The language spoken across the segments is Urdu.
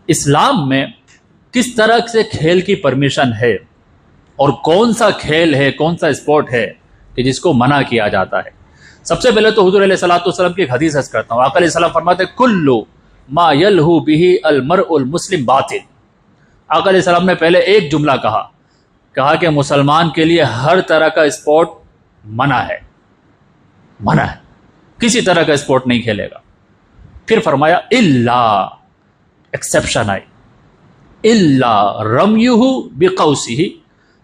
اسلام میں کس طرح سے کھیل کی پرمیشن ہے اور کون سا کھیل ہے، کون سا اسپورٹ ہے کہ جس کو منع کیا جاتا ہے؟ سب سے پہلے تو حضور علیہ الصلوۃ والسلام کی ایک حدیث عرض کرتا ہوں۔ آقا علیہ السلام فرماتے ہیں کل ما یلہو بہ المرء المسلم باطل۔ آقا علیہ السلام نے پہلے ایک جملہ کہا کہ مسلمان کے لیے ہر طرح کا اسپورٹ منع ہے، منع ہے، کسی طرح کا اسپورٹ نہیں کھیلے گا۔ پھر فرمایا الا، ایکسیپشن آئی، الا رمیہ بقوسہ۔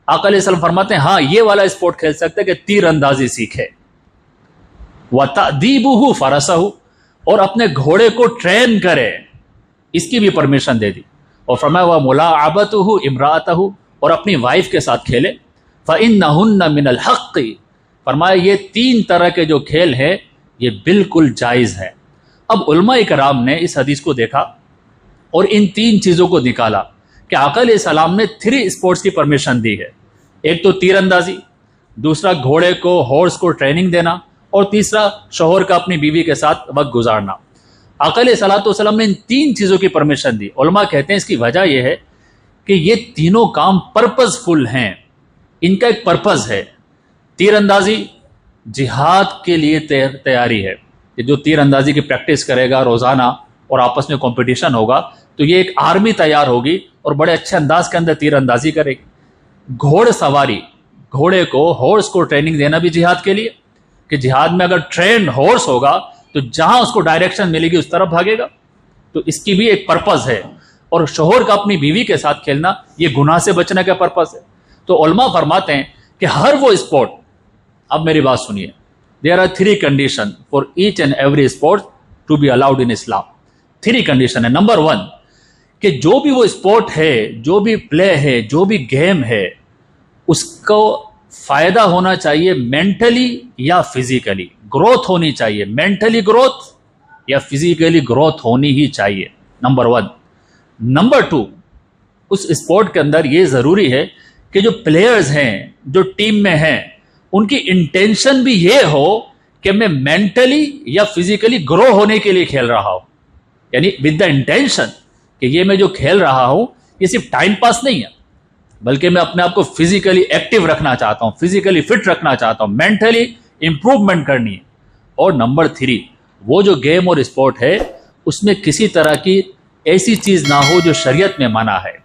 آقا علیہ السلام فرماتے ہیں ہاں یہ والا اسپورٹ کھیل سکتے کہ تیر اندازی سیکھے، وتأدیبہ فرسہ، اور اپنے گھوڑے کو ٹرین کرے، اس کی بھی پرمیشن دے دی۔ اور فرمایا وملاعبتہ امرأتہ، اور اپنی وائف کے ساتھ کھیلے۔ فإنہن من الحق، فرمایا یہ تین طرح کے جو کھیل ہیں یہ بالکل جائز ہے۔ اب علماء کرام نے اس حدیث کو دیکھا اور ان تین چیزوں کو نکالا کہ آقا علیہ السلام نے 3 اسپورٹس کی پرمیشن دی ہے۔ ایک تو تیر اندازی، دوسرا گھوڑے کو، ہارس کو ٹریننگ دینا، اور تیسرا شوہر کا اپنی بیوی کے ساتھ وقت گزارنا۔ آقا علیہ الصلوۃ والسلام نے ان 3 چیزوں کی پرمیشن دی۔ علماء کہتے ہیں اس کی وجہ یہ ہے کہ یہ تینوں کام پرپز فل ہیں، ان کا ایک پرپز ہے۔ تیر اندازی جہاد کے لیے تیاری ہے، کہ جو تیر اندازی کی پریکٹس کرے گا روزانہ اور آپس میں کمپٹیشن ہوگا تو یہ ایک آرمی تیار ہوگی اور بڑے اچھے انداز کے اندر تیر اندازی کرے گی۔ گھوڑ سواری، گھوڑے کو، ہارس کو ٹریننگ دینا بھی جہاد کے لیے، کہ جہاد میں اگر ٹرینڈ ہارس ہوگا تو جہاں اس کو ڈائریکشن ملے گی اس طرف بھاگے گا، تو اس کی بھی ایک پرپز ہے۔ اور شوہر کا اپنی بیوی کے ساتھ کھیلنا یہ گناہ سے بچنے کا پرپز ہے۔ تو علماء فرماتے ہیں کہ ہر وہ اسپورٹ، اب میری بات سنیے، there are 3 conditions for each and every sport to be allowed in Islam۔ 3 condition ہے۔ نمبر 1 کہ جو بھی وہ اسپورٹ ہے، جو بھی پلے ہے، جو بھی گیم ہے، اس کو فائدہ ہونا چاہیے مینٹلی یا فزیکلی، گروتھ ہونی چاہیے، مینٹلی گروتھ یا فزیکلی گروتھ ہونی ہی چاہیے، نمبر 1۔ نمبر 2 اس اسپورٹ کے اندر یہ ضروری ہے کہ جو پلیئرز ہیں، جو ٹیم میں ہیں، ان کی انٹینشن بھی یہ ہو کہ میں مینٹلی یا فزیکلی گرو ہونے کے لیے کھیل رہا ہوں، یعنی ود دا انٹینشن کہ یہ میں جو کھیل رہا ہوں یہ صرف ٹائم پاس نہیں ہے، بلکہ میں اپنے آپ کو فزیکلی ایکٹیو رکھنا چاہتا ہوں، فزیکلی فٹ رکھنا چاہتا ہوں، مینٹلی امپروومنٹ کرنی ہے۔ اور نمبر 3 وہ جو گیم اور اسپورٹ ہے اس میں کسی طرح کی ایسی چیز نہ ہو جو شریعت میں منع ہے۔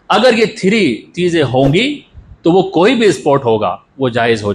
اگر یہ 3 چیزیں ہوں گی تو وہ کوئی بھی اسپورٹ ہوگا وہ جائز ہو